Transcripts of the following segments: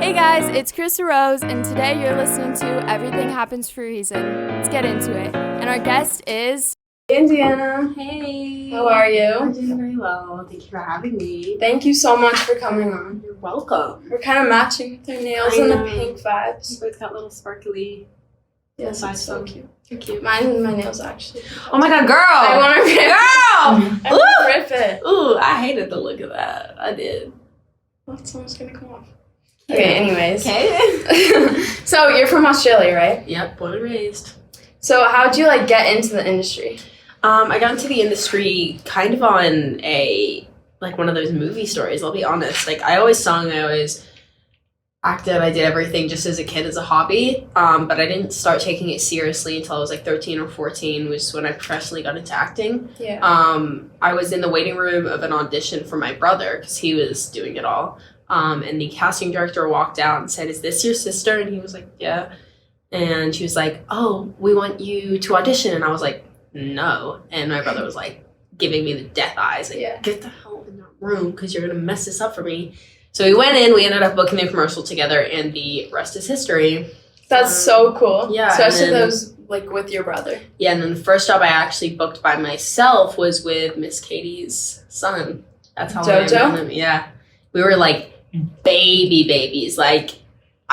Hey guys, it's Karissa Rose, and today you're listening to Everything Happens for a Reason. Let's get into it. And our guest is... Hey, Indiana. Hey. How are you? I'm doing very well. Thank you for having me. Thank you so much for coming on. You're welcome. We're kind of matching with our nails I and the know. pink vibes. You both got little sparkly. Yes, vibes it's so on. cute. You're cute. My nails actually. Oh my god, girl! I want to rip it. I Girl! want to rip it. Ooh, I hated the look of that. I did. Well, it's almost going to come off. Okay, anyways. Okay. So, you're from Australia, right? Yep, born and raised. So, how'd you, get into the industry? I got into the industry kind of on one of those movie stories, I'll be honest. I always sung, I always acted, I did everything just as a kid as a hobby. But I didn't start taking it seriously until I was 13 or 14, which is when I professionally got into acting. Yeah. I was in the waiting room of an audition for my brother because he was doing it all. And the casting director walked out and said, "Is this your sister?" And he was like, "Yeah." And she was like, "Oh, we want you to audition." And I was like, "No." And my brother was giving me the death eyes. Yeah. Get the hell in that room because you're going to mess this up for me. So we went in, we ended up booking the commercial together, and the rest is history. That's so cool. Yeah. Especially and then, those, with your brother. Yeah, and then the first job I actually booked by myself was with Miss Katie's son. That's how I met him. Yeah. We were babies. I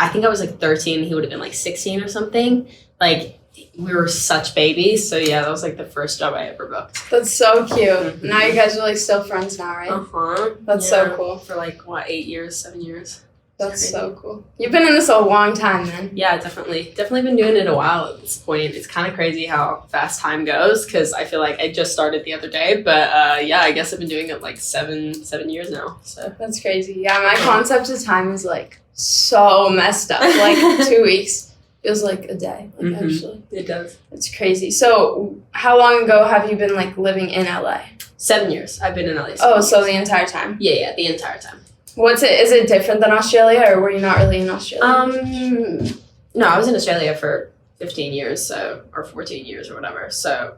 think I was 13, he would have been 16 or something. We were such babies. So yeah, that was the first job I ever booked. That's so cute. Mm-hmm. Now you guys are still friends now, right? Uh-huh. That's so cool. For 8 years, 7 years. That's so cool. You've been in this a long time then. Yeah, definitely been doing it a while at this point. It's kind of crazy how fast time goes because I feel I just started the other day, but yeah, I guess I've been doing it 7 years now. So that's crazy. Yeah, my concept of time is so messed up. 2 weeks feels like a day. Actually, it does. It's crazy. So, how long ago have you been living in LA? 7 years. I've been in LA. So the entire time. Yeah, the entire time. What's it? Is it different than Australia, or were you not really in Australia? No, I was in Australia for 15 years, or 14 years or whatever. So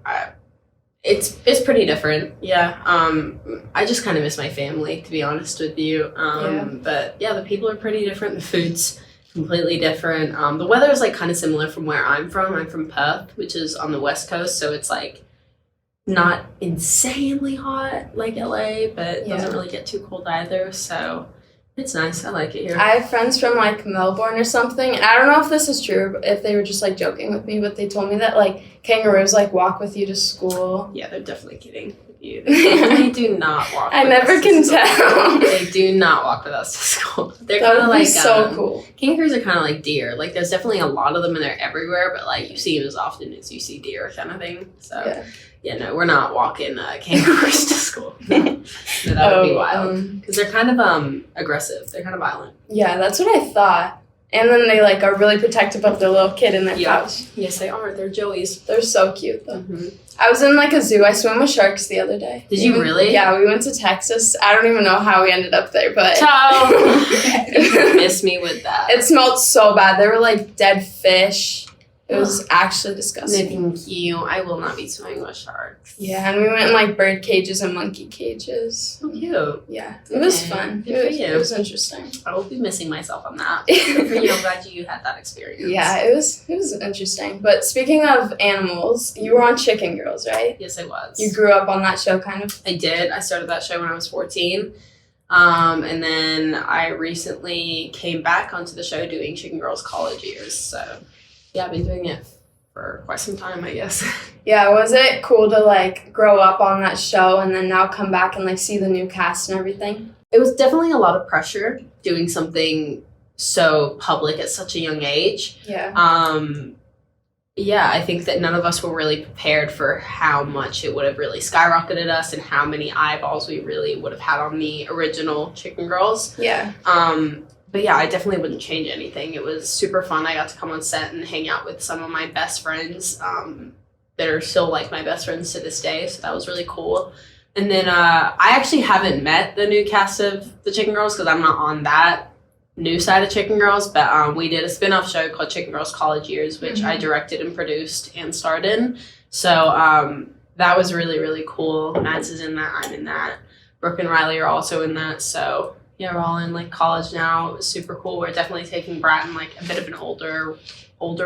it's pretty different. Yeah. I just kind of miss my family, to be honest with you. But yeah, the people are pretty different. The food's completely different. The weather is kind of similar from where I'm from. I'm from Perth, which is on the west coast, so it's not insanely hot like LA, but it doesn't really get too cold either. So it's nice. I like it here. I have friends from Melbourne or something, and I don't know if this is true, if they were just joking with me, but they told me that kangaroos walk with you to school. Yeah, they're definitely kidding with you. They do not walk. I never can tell. They do not walk with us to school. They're that kind would be of so cool. Kangaroos are kind of like deer. There's definitely a lot of them and they're everywhere, but you see them as often as you see deer, kind of thing. So yeah, no, we're not walking kangaroos to school. No, that would be wild because they're kind of aggressive. They're kind of violent. Yeah, that's what I thought. And then they are really protective of their little kid in their pouch. Yes, they are. They're joeys. They're so cute though. Mm-hmm. I was in a zoo. I swam with sharks the other day. Did you really? Yeah, we went to Texas. I don't even know how we ended up there, but you miss me with that. It smelled so bad. There were dead fish. It was actually disgusting. No, thank you. I will not be swimming with sharks. Yeah, and we went in bird cages and monkey cages. So cute. Yeah, it was fun. Good for you. It was interesting. I will be missing myself on that. Good for you. I'm glad you had that experience. Yeah, it was interesting. But speaking of animals, you were on Chicken Girls, right? Yes, I was. You grew up on that show, kind of? I did. I started that show when I was 14. And then I recently came back onto the show doing Chicken Girls college years. So yeah, I've been doing it for quite some time, I guess. Yeah, was it cool to grow up on that show and then now come back and see the new cast and everything? It was definitely a lot of pressure doing something so public at such a young age. Yeah. Yeah, I think that none of us were really prepared for how much it would have really skyrocketed us and how many eyeballs we really would have had on the original Chicken Girls. Yeah. But yeah, I definitely wouldn't change anything. It was super fun. I got to come on set and hang out with some of my best friends that are still my best friends to this day. So that was really cool. And then I actually haven't met the new cast of the Chicken Girls because I'm not on that new side of Chicken Girls. But we did a spin-off show called Chicken Girls College Years, which I directed and produced and starred in. So that was really, really cool. Mads is in that. I'm in that. Brooke and Riley are also in that. So Yeah, we're all in like college now. It was super cool. We're definitely taking Bratton like a bit of an older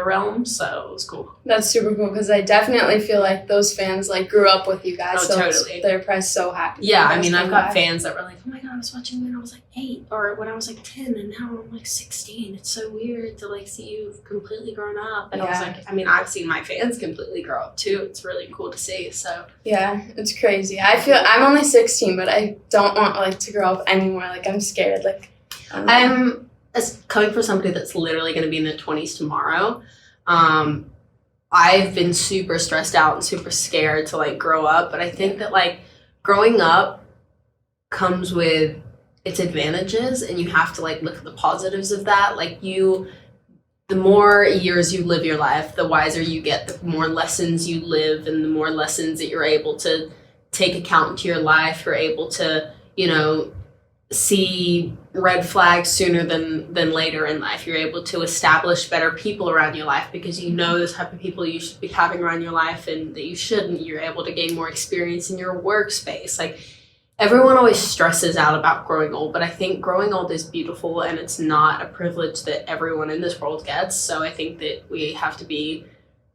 realm, so it was cool. That's super cool because I definitely feel like those fans like grew up with you guys. Oh, so totally. They're probably so happy. Yeah, you I guys mean, I've came got back. fans that were like, "Oh my god, I was watching when I was like 8, or when I was like 10, and now I'm like 16. It's so weird to like see you completely grown up." And I was Yeah. like, I mean, I've seen my fans completely grow up too. It's really cool to see. So Yeah, it's crazy. I feel I'm only 16, but I don't want like to grow up anymore. Like I'm scared. Like I'm as coming from somebody that's literally going to be in their 20s tomorrow. I've been super stressed out and super scared to like grow up, but I think that like growing up comes with its advantages, and you have to like look at the positives of that. Like the more years you live your life, the wiser you get, the more lessons you live, and the more lessons that you're able to take account into your life. You're able to, you know, see red flags sooner than later in life. You're able to establish better people around your life because you know the type of people you should be having around your life and that you shouldn't. You're able to gain more experience in your workspace. Like, everyone always stresses out about growing old, but I think growing old is beautiful, and it's not a privilege that everyone in this world gets. So I think that we have to be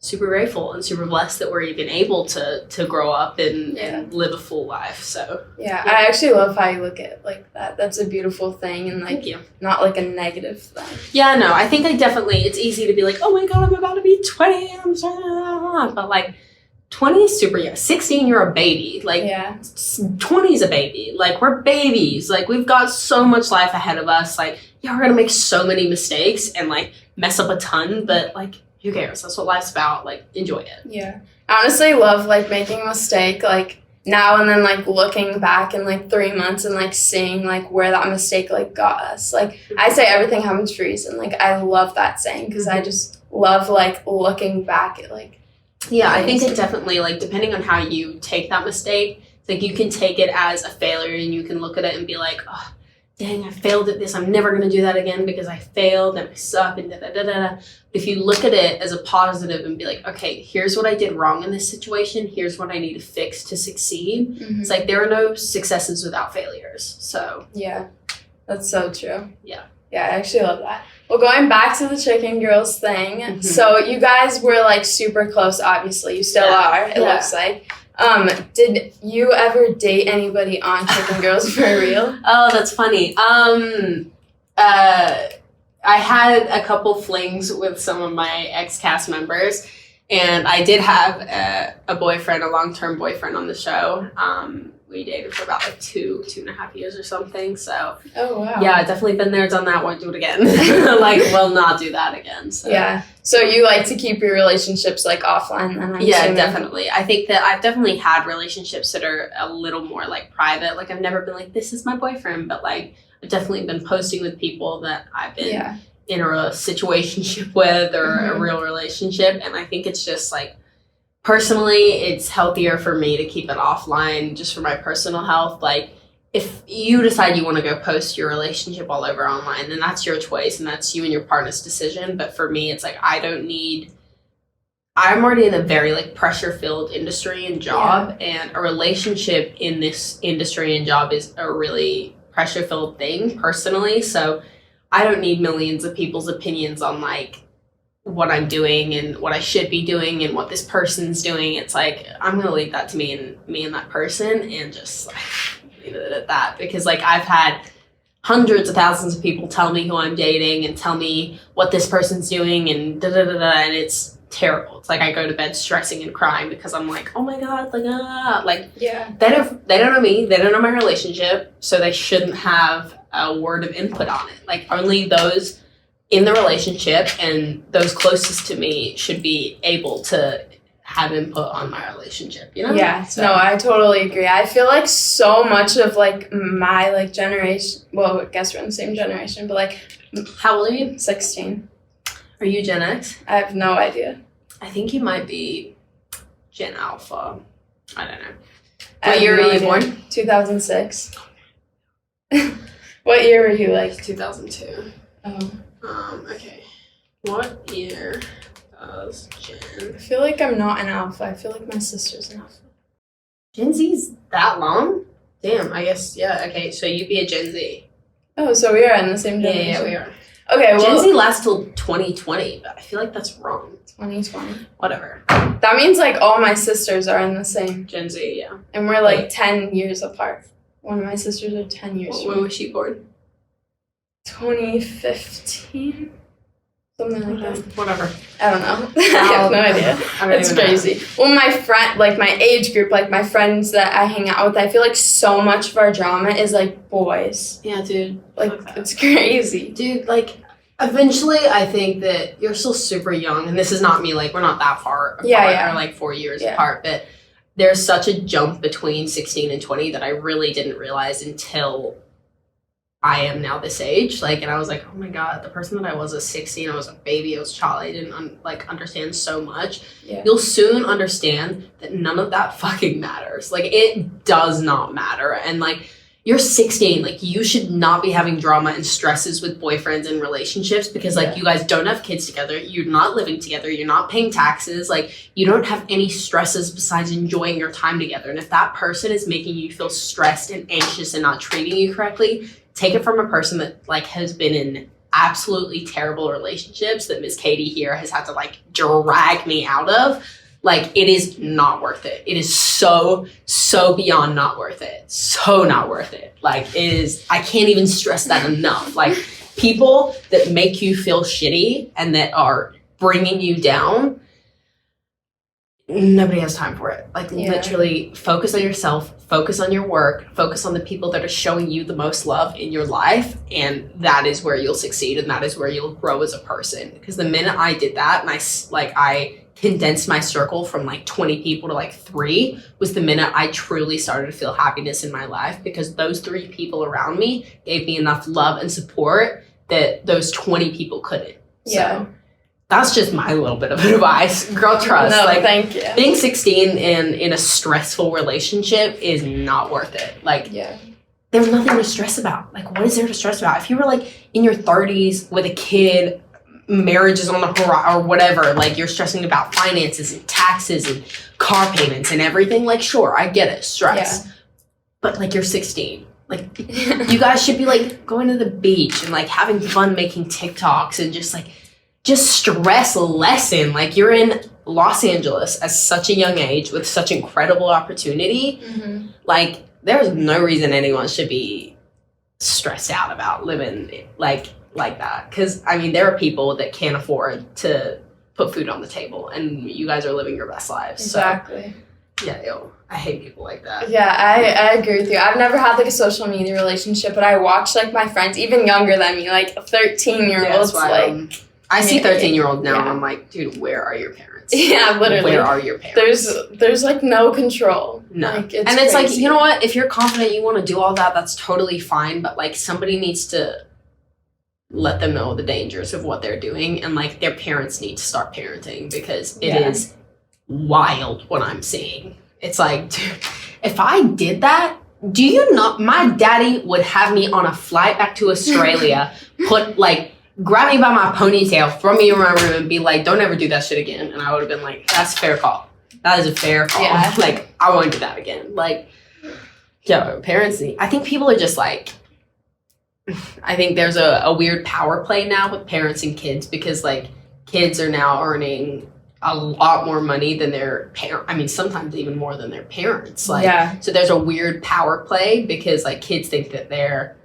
super grateful and super blessed that we're even able to grow up and live a full life. So yeah, I actually love how you look at it like that. That's a beautiful thing, and like thank you. not like a negative thing. Yeah, no, I think it's easy to be like, oh my god, I'm about to be 20, I'm sorry, but like 20 is super young. 16, you're a baby. Like, 20 is a baby. Like, we're babies. Like, we've got so much life ahead of us. Like, yeah, we're gonna make so many mistakes and like mess up a ton, but like, who cares? That's what life's about. Like, enjoy it. Yeah. I honestly love like making a mistake like now and then, like looking back in like 3 months and like seeing like where that mistake like got us. Like I say everything happens for a reason. Like I love that saying because I just love like looking back at like. Yeah, I think it definitely, like, depending on how you take that mistake, it's like you can take it as a failure and you can look at it and be like, oh, dang, I failed at this. I'm never going to do that again because I failed and I suck and da-da-da-da-da. But if you look at it as a positive and be like, okay, here's what I did wrong in this situation. Here's what I need to fix to succeed. Mm-hmm. It's like there are no successes without failures. So yeah, that's so true. Yeah. Yeah, I actually love that. Well, going back to the Chicken Girls thing, Mhm. so you guys were like super close, obviously. You still are, it looks like. Did you ever date anybody on Chicken Girls for real? Oh, that's funny. I had a couple flings with some of my ex-cast members, and I did have a boyfriend, a long-term boyfriend on the show. We dated for about like 2.5 years or something. So Oh, wow. yeah, I've definitely been there, done that, won't do it again. Like, will not do that again. So. Yeah. So you like to keep your relationships like offline then? I'm assuming? Definitely. I think that I've definitely had relationships that are a little more like private. Like, I've never been like, this is my boyfriend, but like I've definitely been posting with people that I've been in a situationship with or a real relationship. And I think it's just like, personally, it's healthier for me to keep it offline just for my personal health. Like, if you decide you want to go post your relationship all over online, then that's your choice and that's you and your partner's decision. But for me, it's like, I'm already in a very like pressure-filled industry and job, and a relationship in this industry and job is a really pressure-filled thing personally. So I don't need millions of people's opinions on like what I'm doing and what I should be doing and what this person's doing. It's like, I'm going to leave that to me and that person and just like leave it at that. Because like I've had hundreds of thousands of people tell me who I'm dating and tell me what this person's doing and da-da-da-da, and it's terrible. It's like I go to bed stressing and crying because I'm like, oh my God, like they don't know me, they don't know my relationship, so they shouldn't have a word of input on it. Like, only those in the relationship and those closest to me should be able to have input on my relationship, you know? Yeah, So- no, I totally agree. I feel like so much of like my like generation, well, I guess we're in the same generation, but like How old are you? 16. Are you Gen X? I have no idea. I think you might be Gen Alpha. I don't know. I What have year no were you idea. born? 2006. What year were you like? 2002. Oh. Okay. What year does Gen... I feel like I'm not an alpha. I feel like my sister's an alpha. Gen Z's that long? Damn, I guess, yeah, okay, so you'd be a Gen Z. Oh, so we are in the same generation. Yeah, we are. Okay, well, Gen Z lasts till 2020, but I feel like that's wrong. 2020. Whatever. That means like all my sisters are in the same. Gen Z, yeah. And we're like 10 years apart. One of my sisters are 10 years When was she born? 2015? Something like that. Whatever. I don't know. I have no idea. It's crazy. Well, my friend, like my age group, like my friends that I hang out with, I feel like so much of our drama is like boys. Yeah, dude. Like, it's crazy. Dude, like, eventually I think that you're still super young, and this is not me, like, we're not that far apart, Yeah. or like 4 years apart, but there's such a jump between 16 and 20 that I really didn't realize until I am now this age. Like, and I was like, oh my God, the person that I was at 16, I was a baby, I was a child, I didn't understand so much. Yeah. You'll soon understand that none of that fucking matters. Like, it does not matter. And like, you're 16, like, you should not be having drama and stresses with boyfriends and relationships because like you guys don't have kids together, you're not living together, you're not paying taxes, like, you don't have any stresses besides enjoying your time together. And if that person is making you feel stressed and anxious and not treating you correctly, take it from a person that like has been in absolutely terrible relationships that Miss Katie here has had to like drag me out of. Like, it is not worth it. It is so beyond not worth it. So not worth it. Like, it is, I can't even stress that enough. Like, people that make you feel shitty and that are bringing you down, nobody has time for it. Like, literally focus on yourself, focus on your work, focus on the people that are showing you the most love in your life, and that is where you'll succeed, and that is where you'll grow as a person. Because the minute I did that, and I condensed my circle from like 20 people to like 3, was the minute I truly started to feel happiness in my life, because those 3 people around me gave me enough love and support that those 20 people couldn't. So that's just my little bit of advice. Girl, trust. No, like, thank you. Being 16 and in a stressful relationship is not worth it. Like, there's nothing to stress about. Like, what is there to stress about? If you were like in your 30s with a kid, marriage is on the horizon or whatever, like, you're stressing about finances and taxes and car payments and everything, like, sure, I get it, stress. But like, you're 16. Like, you guys should be like going to the beach and like having fun making TikToks and just stress lessen. Like, you're in Los Angeles at such a young age with such incredible opportunity. Like, there's no reason anyone should be stressed out about living like that. Because, I mean, there are people that can't afford to put food on the table, and you guys are living your best lives. Exactly. So, yeah, I hate people like that. Yeah, I agree with you. I've never had like a social media relationship, but I watch like my friends, even younger than me, like 13-year-olds, like... I see 13-year-old now, and I'm like, dude, where are your parents? Yeah, literally. Where are your parents? There's like no control. No. Like, it's crazy. like, you know what? If you're confident you want to do all that, that's totally fine. But like, somebody needs to let them know the dangers of what they're doing, and like, their parents need to start parenting, because it is wild what I'm seeing. It's like, dude, if I did that, do you know, my daddy would have me on a flight back to Australia, grab me by my ponytail, throw me in my room, and be like, don't ever do that shit again. And I would have been like, that's a fair call. That is a fair call. Yeah. Like, I won't do that again. Like, parents need, I think people are just like, I think there's a weird power play now with parents and kids, because like, kids are now earning a lot more money than their parents. I mean, sometimes even more than their parents. Like, so there's a weird power play, because like, kids think that they're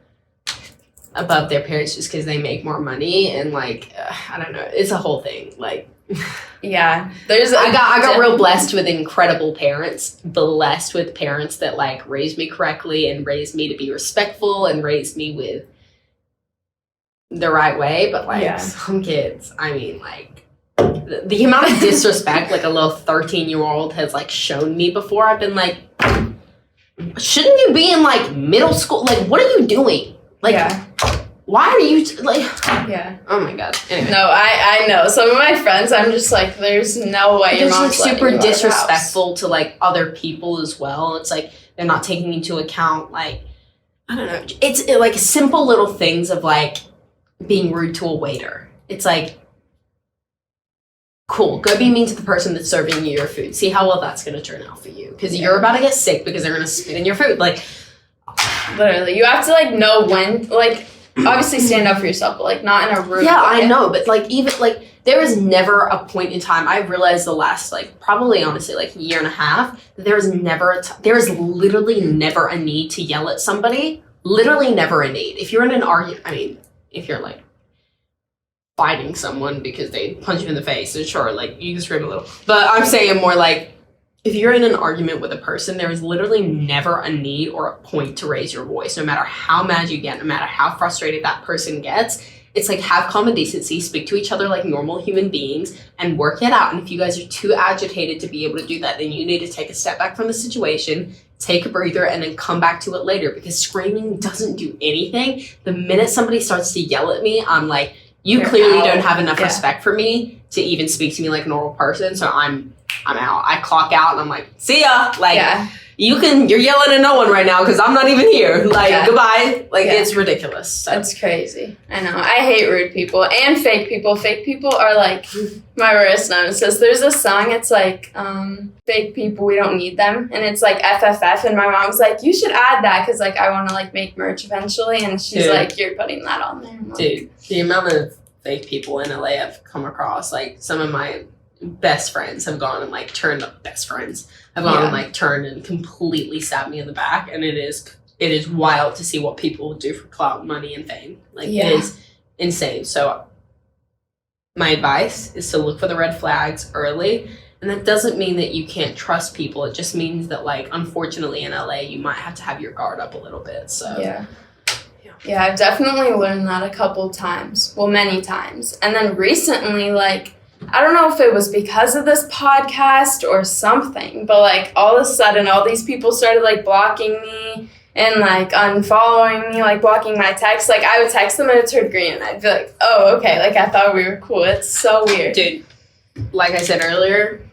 above their parents just because they make more money, and like, I don't know, it's a whole thing. Like, I got real blessed with incredible parents, blessed with parents that like raised me correctly and raised me to be respectful and raised me with the right way. But like, some kids, I mean, like, the amount of disrespect like a little 13-year-old has like shown me before, I've been like, shouldn't you be in like middle school? Like, what are you doing? Like, why are you oh my god. Anyway. No, I know some of my friends, I'm just like, there's no way your mom's like super disrespectful house. To like other people as well. It's like, they're not taking into account, like, I don't know, it's like simple little things of like being rude to a waiter. It's like, cool, go be mean to the person that's serving you your food. See how well that's going to turn out for you, because you're about to get sick because they're going to spit in your food. Like, literally, you have to like know when, like, obviously stand up for yourself, but like not in a rude Yeah, way. I know, but like even like there was never a point in time. I realized the last like probably honestly like year and a half that there is literally never a need to yell at somebody. Literally never a need. If you're in an argument, I mean, if you're like fighting someone because they punch you in the face, then sure, like you can scream a little. But I'm saying more like if you're in an argument with a person, there is literally never a need or a point to raise your voice, no matter how mad you get, no matter how frustrated that person gets. It's like have common decency, speak to each other like normal human beings, and work it out. And if you guys are too agitated to be able to do that, then you need to take a step back from the situation, take a breather, and then come back to it later, because screaming doesn't do anything. The minute somebody starts to yell at me, I'm like, you clearly don't have enough respect for me to even speak to me like a normal person, so I'm out. I clock out and I'm like, see ya. Like, you're yelling at no one right now because I'm not even here. Like, goodbye. Like, it's ridiculous. So. That's crazy. I know. I hate rude people and fake people. Fake people are like my worst nemesis. There's a song, it's like, fake people, we don't need them. And it's like FFF. And my mom's like, you should add that because like I want to like make merch eventually. And she's like, you're putting that on there. Dude, the amount of fake people in LA I've come across, like some of my best friends have gone and like turned and completely stabbed me in the back, and it is wild to see what people do for clout, money, and fame. Like it is insane. So my advice is to look for the red flags early, and that doesn't mean that you can't trust people. It just means that like unfortunately in LA you might have to have your guard up a little bit. So yeah, I've definitely learned that a couple times. Well, many times. And then recently, like, I don't know if it was because of this podcast or something, but like all of a sudden all these people started like blocking me and like unfollowing me, like blocking my texts. Like I would text them and it turned green and I'd be like, oh, okay, like I thought we were cool. It's so weird. Dude, like I said earlier,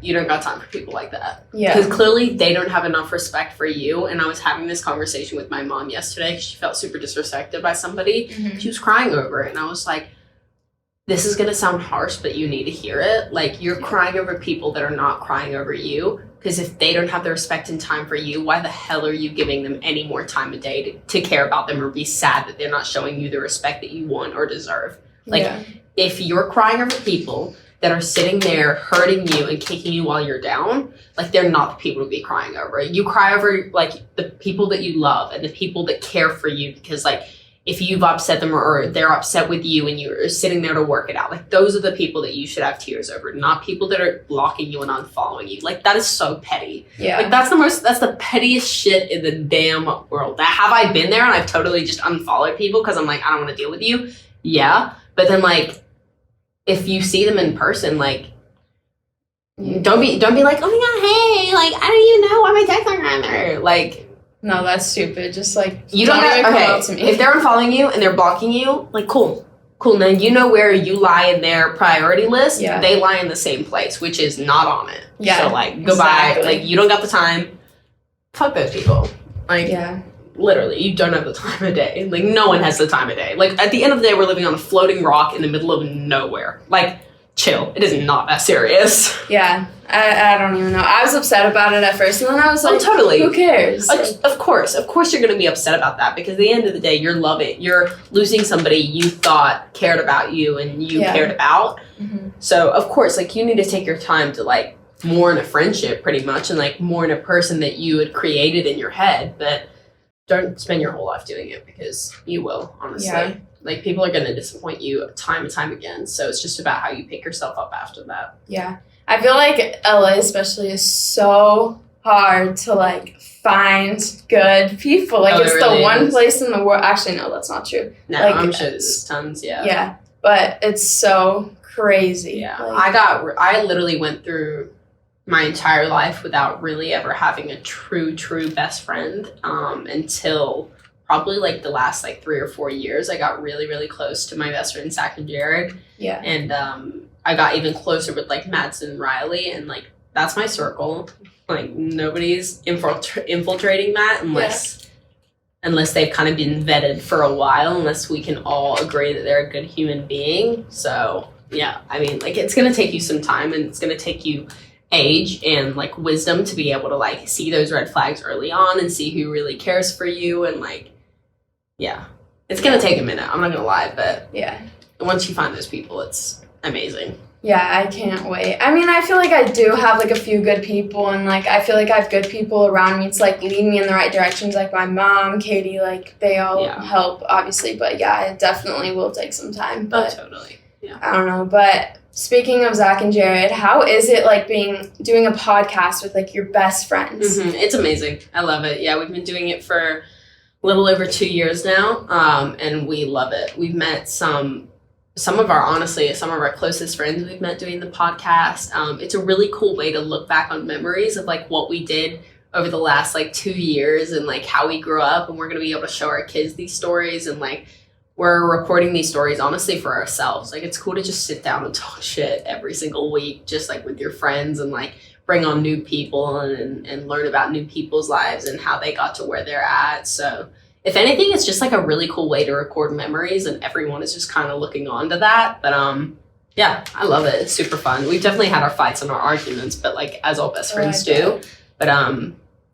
you don't got time for people like that. Yeah. Because clearly they don't have enough respect for you. And I was having this conversation with my mom yesterday because she felt super disrespected by somebody. Mm-hmm. She was crying over it. And I was like, this is going to sound harsh, but you need to hear it. Like, you're crying over people that are not crying over you. Because if they don't have the respect and time for you, why the hell are you giving them any more time a day to care about them or be sad that they're not showing you the respect that you want or deserve? Like, if you're crying over people that are sitting there hurting you and kicking you while you're down, like, they're not the people to be crying over. You cry over, like, the people that you love and the people that care for you, because, like, if you've upset them or they're upset with you and you're sitting there to work it out, like, those are the people that you should have tears over, not people that are blocking you and unfollowing you. Like, that is so petty. Yeah. Like, that's the pettiest shit in the damn world. Have I been there and I've totally just unfollowed people because I'm like, I don't want to deal with you? Yeah. But then, like, if you see them in person, like, don't be like, oh my God, hey, like, I don't even know why my texts aren't on there. Like, no, that's stupid. Just like, you don't even come up to me. If they're unfollowing you and they're blocking you, like, cool. Now you know where you lie in their priority list. Yeah. They lie in the same place, which is not on it. Yeah. So, like, goodbye. Exactly. Like, you don't got the time. Fuck those people. Like, literally, you don't have the time of day. Like, no one has the time of day. Like, at the end of the day, we're living on a floating rock in the middle of nowhere. Like, chill. It is not that serious. Yeah. I don't even know. I was upset about it at first, and then I was like, totally. Who cares? Of course you're going to be upset about that, because at the end of the day, you're losing somebody you thought cared about you and you cared about. Mm-hmm. So, of course, like, you need to take your time to, like, mourn a friendship, pretty much, and, like, mourn a person that you had created in your head, but don't spend your whole life doing it, because you will, honestly. Yeah. Like, people are going to disappoint you time and time again, so it's just about how you pick yourself up after that. Yeah. I feel like LA especially is so hard to, like, find good people. Like, it's really the one place in the world. Actually, no, that's not true. No, like, I'm sure there's tons, Yeah, but it's so crazy. Yeah. Like, I literally went through my entire life without really ever having a true best friend until probably, like, the last, like, 3 or 4 years. I got really, really close to my best friend, Zach and Jared. Yeah. And I got even closer with, like, Madsen and Riley, and, like, that's my circle. Like, nobody's infiltrating that unless they've kind of been vetted for a while, unless we can all agree that they're a good human being. So, yeah, I mean, like, it's going to take you some time, and it's going to take you age and, like, wisdom to be able to, like, see those red flags early on and see who really cares for you, and, like, yeah. It's going to take a minute. I'm not going to lie, but Yeah. once you find those people, it's amazing. Yeah, I can't wait. I mean, I feel like I do have, like, a few good people, and, like, I feel like I have good people around me to, like, lead me in the right directions, like my mom, Katie, like, they all help, obviously, but, yeah, it definitely will take some time, but Totally. Yeah. I don't know, but speaking of Zach and Jared, how is it, like, doing a podcast with, like, your best friends? Mm-hmm. It's amazing. I love it. Yeah, we've been doing it for a little over 2 years now, and we love it. We've met some of our closest friends we've met doing the podcast. It's a really cool way to look back on memories of, like, what we did over the last, like, 2 years and, like, how we grew up, and we're going to be able to show our kids these stories, and, like, we're recording these stories honestly for ourselves. Like, it's cool to just sit down and talk shit every single week, just, like, with your friends, and, like, bring on new people and learn about new people's lives and how they got to where they're at. So if anything, it's just, like, a really cool way to record memories, and everyone is just kind of looking on to that. But yeah, I love it. It's super fun. We've definitely had our fights and our arguments, but, like, as all best friends do. But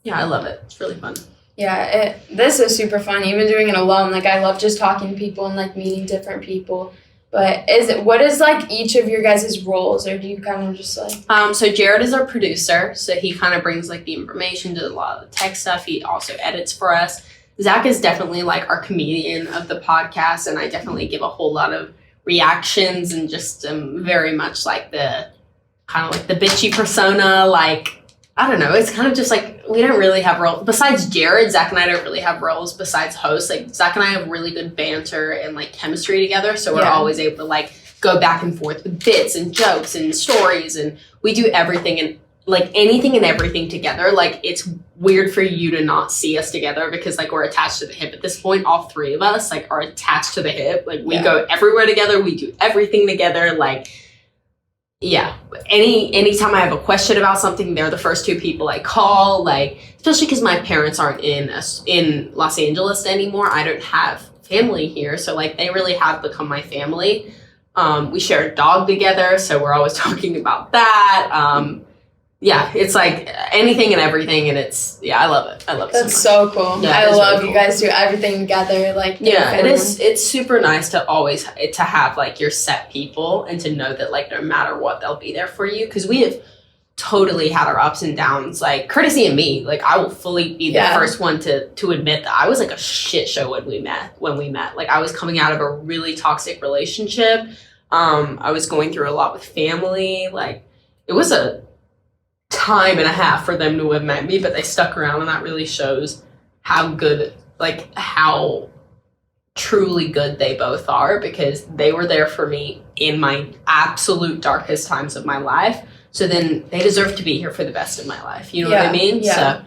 yeah, I love it. It's really fun. Yeah, this is super fun. Even doing it alone, like, I love just talking to people and, like, meeting different people. But what is, like, each of your guys' roles, or do you kind of just, like... So Jared is our producer, so he kind of brings, like, the information, does a lot of the tech stuff. He also edits for us. Zach is definitely, like, our comedian of the podcast, and I definitely give a whole lot of reactions and just very much, like, the kind of, like, the bitchy persona. Like, I don't know. It's kind of just, like, we don't really have roles. Besides Jared, Zach and I don't really have roles besides hosts. Like, Zach and I have really good banter and, like, chemistry together, so we're always able to, like, go back and forth with bits and jokes and stories, and we do everything and, like, anything and everything together. Like, it's weird for you to not see us together because, like, we're attached to the hip at this point. All three of us, like, are attached to the hip. Like, we go everywhere together. We do everything together. Like, yeah. Anytime I have a question about something, they're the first two people I call. Like, especially because my parents aren't in Los Angeles anymore. I don't have family here, so, like, they really have become my family. We share a dog together, so we're always talking about that. Yeah, it's, like, anything and everything, and it's, I love it. I love it. That's so cool. Yeah, I love really you guys do everything together. Like, it is. It's super nice to always to have, like, your set people and to know that, like, no matter what, they'll be there for you. Because we have totally had our ups and downs. Like, courtesy of me, like, I will fully be the first one to admit that I was, like, a shit show when we met. Like, I was coming out of a really toxic relationship. I was going through a lot with family. Like, it was a time and a half for them to have met me, but they stuck around, and that really shows how good, like, how truly good they both are, because they were there for me in my absolute darkest times of my life. So then they deserve to be here for the best of my life. You know what I mean? Yeah. So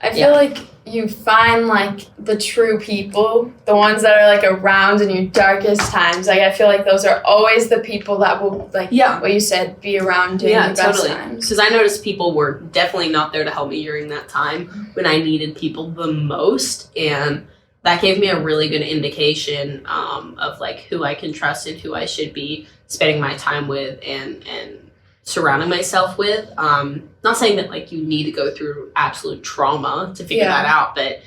I feel like you find, like, the true people, the ones that are, like, around in your darkest times. Like, I feel like those are always the people that will, like, what you said, be around during your best times. Because I noticed people were definitely not there to help me during that time when I needed people the most, and that gave me a really good indication of, like, who I can trust and who I should be spending my time with and surrounding myself with. Not saying that, like, you need to go through absolute trauma to figure that out, but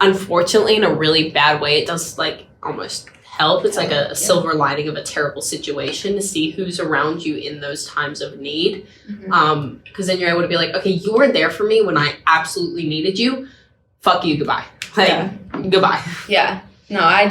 unfortunately, in a really bad way, it does, like, almost help. It's like a silver lining of a terrible situation to see who's around you in those times of need. Because then you're able to be like, okay, you weren't there for me when I absolutely needed you. Fuck you, goodbye. Like, goodbye. Yeah. No, I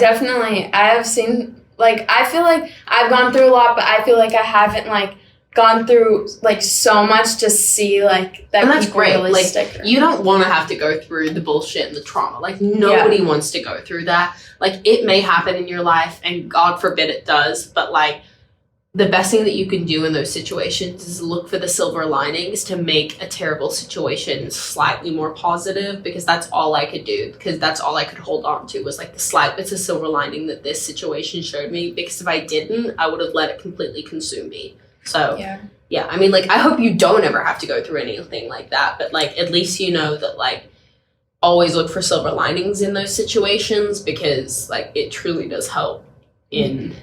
have seen, like, I feel like I've gone through a lot, but I feel like I haven't, like, gone through, like, so much to see, like, that. And that's great. Really, like, stick. You don't want to have to go through the bullshit and the trauma. Like, nobody wants to go through that. Like, it may happen in your life, and God forbid it does, but, like, the best thing that you can do in those situations is look for the silver linings to make a terrible situation slightly more positive, because that's all I could do, because that's all I could hold on to was, like, the slight bits of silver lining that this situation showed me, because if I didn't, I would have let it completely consume me. So, I mean, like, I hope you don't ever have to go through anything like that, but, like, at least you know that, like, always look for silver linings in those situations, because, like, it truly does help in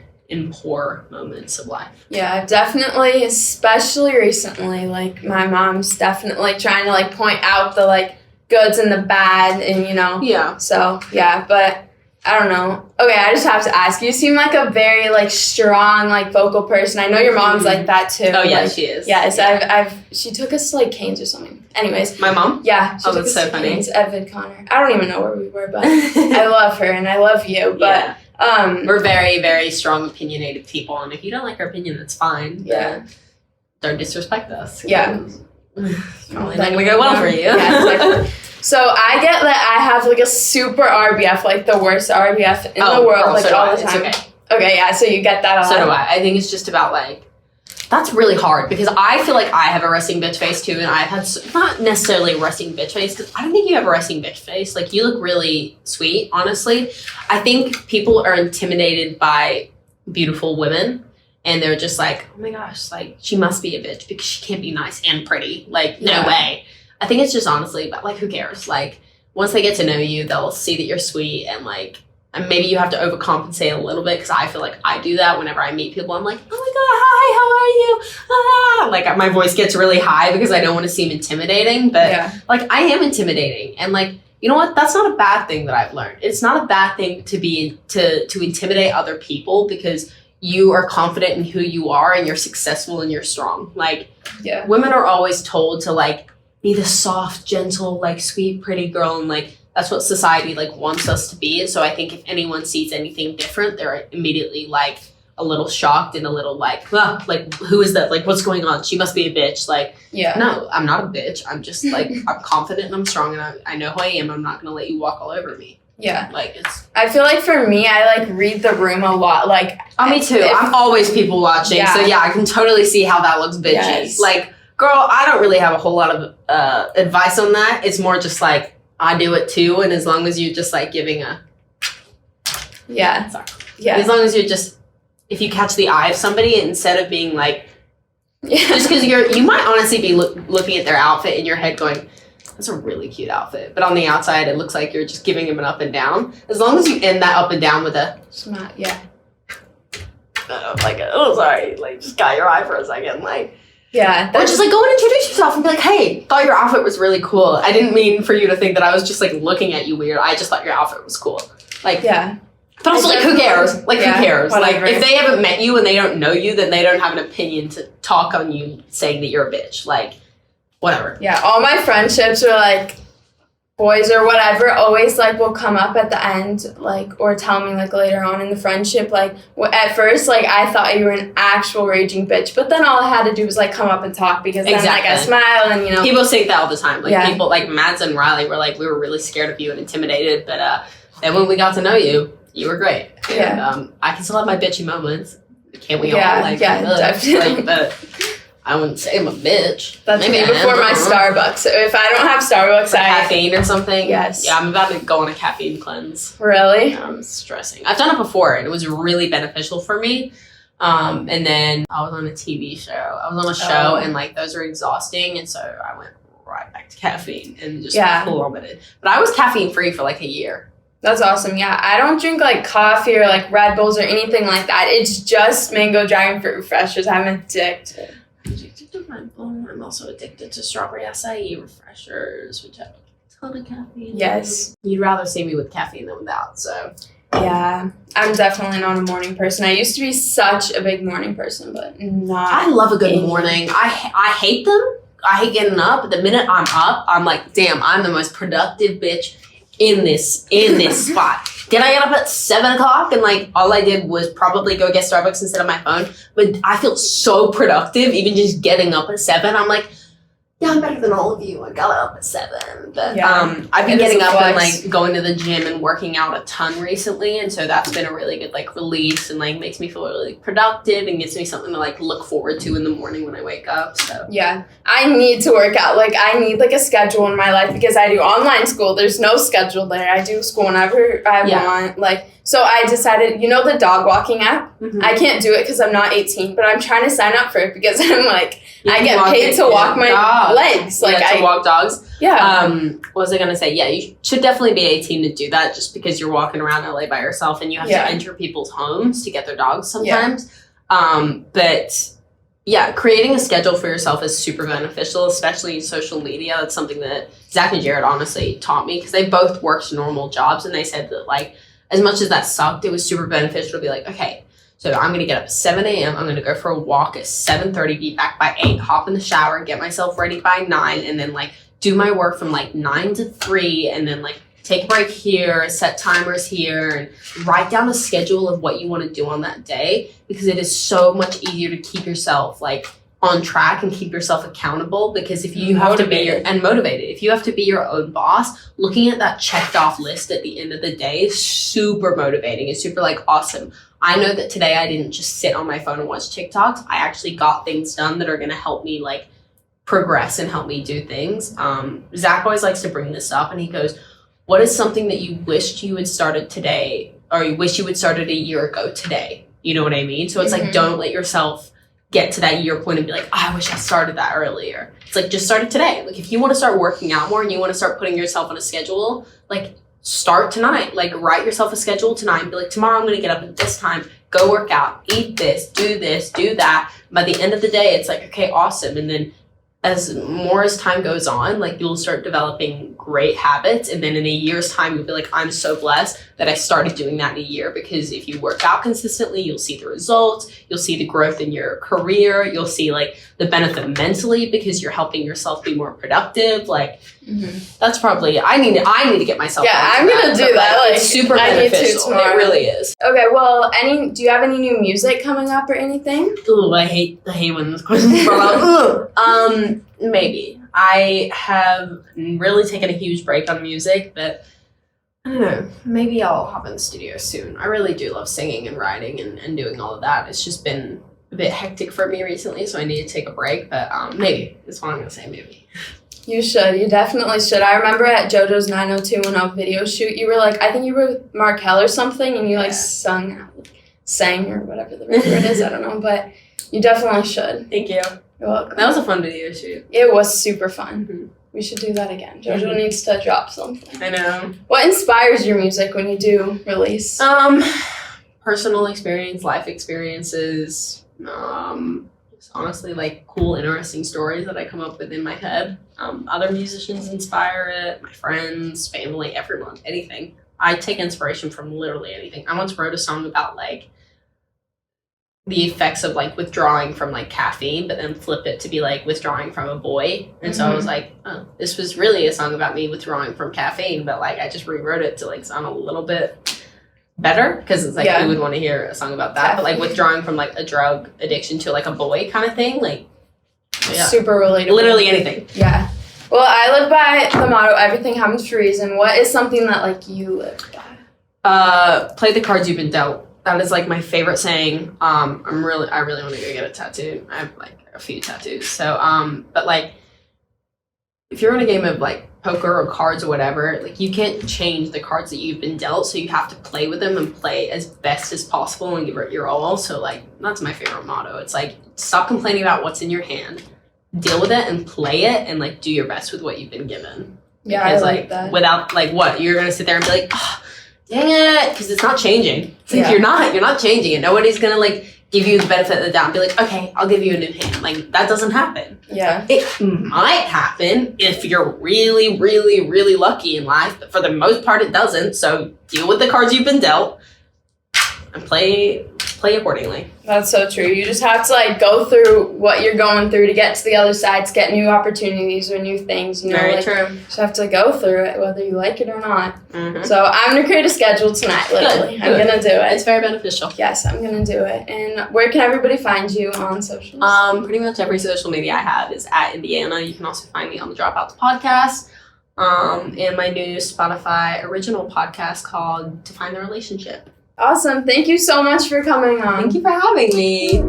poor moments of life. Yeah, definitely, especially recently, like, my mom's definitely trying to, like, point out the, like, goods and the bad, and, you know. Yeah. So, yeah, but I don't know. Okay, I just have to ask. You seem like a very like strong, like vocal person. I know your mom's like that too. Oh yeah, like, she is. Yes, yeah. She took us to like Canes or something. Anyways. My mom? Yeah. She oh, took that's us so to funny. Canes, Evan Connor. I don't even know where we were, but I love her and I love you. But we're very, very strong opinionated people, and if you don't like our opinion, that's fine. Yeah. Don't disrespect us. Yeah. It's probably not gonna go well for you. Yeah, exactly. So I get that I have like a super RBF, like the worst RBF in the world, like so all the time. It's okay. Okay, yeah, so you get that a lot. So do I. I think it's just about like, that's really hard because I feel like I have a resting bitch face too, and I've had, not necessarily a resting bitch face, because I don't think you have a resting bitch face. Like, you look really sweet, honestly. I think people are intimidated by beautiful women, and they're just like, oh my gosh, like, she must be a bitch because she can't be nice and pretty. Like, no way. I think it's just honestly, but like, who cares? Like, once they get to know you, they'll see that you're sweet, and like, and maybe you have to overcompensate a little bit, because I feel like I do that whenever I meet people. I'm like, oh my god, hi, how are you? Like, my voice gets really high because I don't want to seem intimidating, but like, I am intimidating, and like, you know what? That's not a bad thing that I've learned. It's not a bad thing to intimidate other people, because you are confident in who you are and you're successful and you're strong. Like, women are always told to like be the soft, gentle, like sweet, pretty girl, and like that's what society like wants us to be. And so I think if anyone sees anything different, they're immediately like a little shocked and a little like who is that? Like, what's going on? She must be a bitch. Like, no, I'm not a bitch. I'm just like I'm confident and I'm strong, and I know who I am. I'm not gonna let you walk all over me. Yeah. Like, it's... I feel like for me, I like read the room a lot. Like, me too. I'm always people watching. Yeah. So yeah, I can totally see how that looks bitchy. Yes. Like, girl, I don't really have a whole lot of advice on that. It's more just like, I do it too. And as long as you're just like giving a... Yeah. Sorry. Yeah. As long as you're just... If you catch the eye of somebody, instead of being like... Just because you might honestly be looking at their outfit in your head going... That's a really cute outfit. But on the outside, it looks like you're just giving him an up and down. As long as you end that up and down with a... Smart, like, oh, sorry. Like, just got your eye for a second. Like... Yeah. Or just like go and introduce yourself and be like, hey, thought your outfit was really cool. I didn't mean for you to think that I was just like looking at you weird. I just thought your outfit was cool. Like, yeah. But also, like, who cares? Like, who cares? Whatever. Like, if they haven't met you and they don't know you, then they don't have an opinion to talk on you saying that you're a bitch. Like, whatever. Yeah, all my friendships are like boys or whatever always like will come up at the end, like, or tell me like later on in the friendship, like at first like I thought you were an actual raging bitch, but then all I had to do was like come up and talk, because then like I smile and, you know, people think that all the time. Like people like Mads and Riley were like, we were really scared of you and intimidated, but then when we got to know you, you were great. And I can still have my bitchy moments. Can't we all? Like, definitely. Like, but I wouldn't say I'm a bitch. That's maybe before my Starbucks. If I don't have Starbucks, caffeine or something. Yes. Yeah, I'm about to go on a caffeine cleanse. Really? I'm stressing. I've done it before, and it was really beneficial for me. And then I was on a TV show. I was on a show, and like those are exhausting, and so I went right back to caffeine and just plummeted. But I was caffeine free for like a year. That's awesome. Yeah, I don't drink like coffee or like Red Bulls or anything like that. It's just mango dragon fruit refreshers. I'm addicted. I'm also addicted to strawberry acai refreshers, which have a ton of caffeine. Yes. You'd rather see me with caffeine than without, so. Yeah, I'm definitely not a morning person. I used to be such a big morning person, but not. I love a good morning. I hate them. I hate getting up. The minute I'm up, I'm like, damn, I'm the most productive bitch in this spot. Did I get up at 7 o'clock and like all I did was probably go get Starbucks instead of my phone? But I feel so productive even just getting up at 7. I'm like, yeah, I'm better than all of you. I got up at 7. But I've been getting up and like going to the gym and working out a ton recently, and so that's been a really good like release and like makes me feel really productive and gives me something to like look forward to in the morning when I wake up. So yeah, I need to work out. Like I need like a schedule in my life, because I do online school. There's no schedule there. I do school whenever I want. Like, so I decided, you know, the dog walking app. Mm-hmm. I can't do it because I'm not 18, but I'm trying to sign up for it because I'm like, I get paid to walk my legs. Like to walk dogs. Yeah. What was I gonna say? Yeah, you should definitely be 18 to do that, just because you're walking around LA by yourself and you have to enter people's homes to get their dogs sometimes. But yeah, creating a schedule for yourself is super beneficial, especially in social media. That's something that Zach and Jared honestly taught me, because they both worked normal jobs, and they said that like as much as that sucked, it was super beneficial to be like, okay, so I'm going to get up at 7 a.m. I'm going to go for a walk at 7:30, be back by 8, hop in the shower, get myself ready by 9, and then like do my work from like 9 to 3, and then like take a break here, set timers here, and write down a schedule of what you want to do on that day, because it is so much easier to keep yourself like on track and keep yourself accountable. Because if you have to be motivated, if you have to be your own boss, looking at that checked off list at the end of the day is super motivating. It's super like awesome. I know that today I didn't just sit on my phone and watch TikToks. I actually got things done that are going to help me like progress and help me do things. Zach always likes to bring this up, and he goes, what is something that you wished you had started today, or you wish you had started a year ago today? You know what I mean? So it's like, don't let yourself get to that year point and be like, I wish I started that earlier. It's like, just start it today. Like if you want to start working out more and you want to start putting yourself on a schedule, like start tonight. Like write yourself a schedule tonight and be like, tomorrow I'm going to get up at this time, go work out, eat this, do that. By the end of the day, it's like, okay, awesome. And then as time goes on, like you'll start developing great habits. And then in a year's time, you'll be like, I'm so blessed that I started doing that in a year. Because if you work out consistently, you'll see the results, you'll see the growth in your career, you'll see like the benefit mentally because you're helping yourself be more productive. Like that's probably, I need to get myself. Yeah, I'm going to do that. Like it's super beneficial. It really is. Okay, well, do you have any new music coming up or anything? Ooh, I hate when this question's brought up. Maybe. I have really taken a huge break on music, but I don't know. Maybe I'll hop in the studio soon. I really do love singing and writing and doing all of that. It's just been a bit hectic for me recently, so I need to take a break, but maybe. That's what I'm going to say, maybe. You should. You definitely should. I remember at JoJo's 90210 video shoot, you were like, I think you were with Markel or something, and you like sang or whatever the right word is. I don't know, but you definitely should. Thank you. You're welcome. That was a fun video shoot. It was super fun. We should do that again. JoJo needs to drop something. I know. What inspires your music when you do release? Personal experience, life experiences, honestly like cool, interesting stories that I come up with in my head. Other musicians inspire it, my friends, family, everyone, anything. I take inspiration from literally anything. I once wrote a song about like the effects of like withdrawing from like caffeine, but then flip it to be like withdrawing from a boy. And so I was like, oh, this was really a song about me withdrawing from caffeine, but like I just rewrote it to like sound a little bit better, because it's like who would want to hear a song about that? But like withdrawing from like a drug addiction to like a boy kind of thing, like super relatable. Literally anything. Yeah. Well, I live by the motto, everything happens for a reason. What is something that like you live by? Play the cards you've been dealt. That is like my favorite saying. I really want to go get a tattoo. I have like a few tattoos. So, but like, if you're in a game of like poker or cards or whatever, like you can't change the cards that you've been dealt. So you have to play with them and play as best as possible and give it your all. So like, that's my favorite motto. It's like, stop complaining about what's in your hand, deal with it and play it, and like do your best with what you've been given. Yeah, because, I like that. Without like what you're gonna sit there and be like, oh, dang it, because it's not changing. It's like you're not changing it. Nobody's gonna like give you the benefit of the doubt and be like, okay, I'll give you a new hand. Like that doesn't happen. Yeah. It might happen if you're really, really, really lucky in life, but for the most part it doesn't. So deal with the cards you've been dealt and play accordingly. That's so true. You just have to like go through what you're going through to get to the other side, to get new opportunities or new things. You know, very like, true. You just have to go through it, whether you like it or not. So I'm gonna create a schedule tonight. Literally, I'm gonna do it. It's very beneficial. Yes, I'm gonna do it. And where can everybody find you on socials? Pretty much every social media I have is at Indiana. You can also find me on the Dropouts podcast. And my new Spotify original podcast called To Find the Relationship. Awesome. Thank you so much for coming on. Thank you for having me.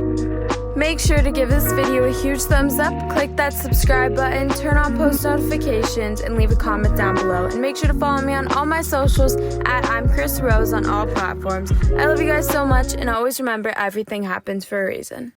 Make sure to give this video a huge thumbs up, click that subscribe button, turn on post notifications, and leave a comment down below. And make sure to follow me on all my socials at I'm Karissa Rose on all platforms. I love you guys so much, and always remember everything happens for a reason.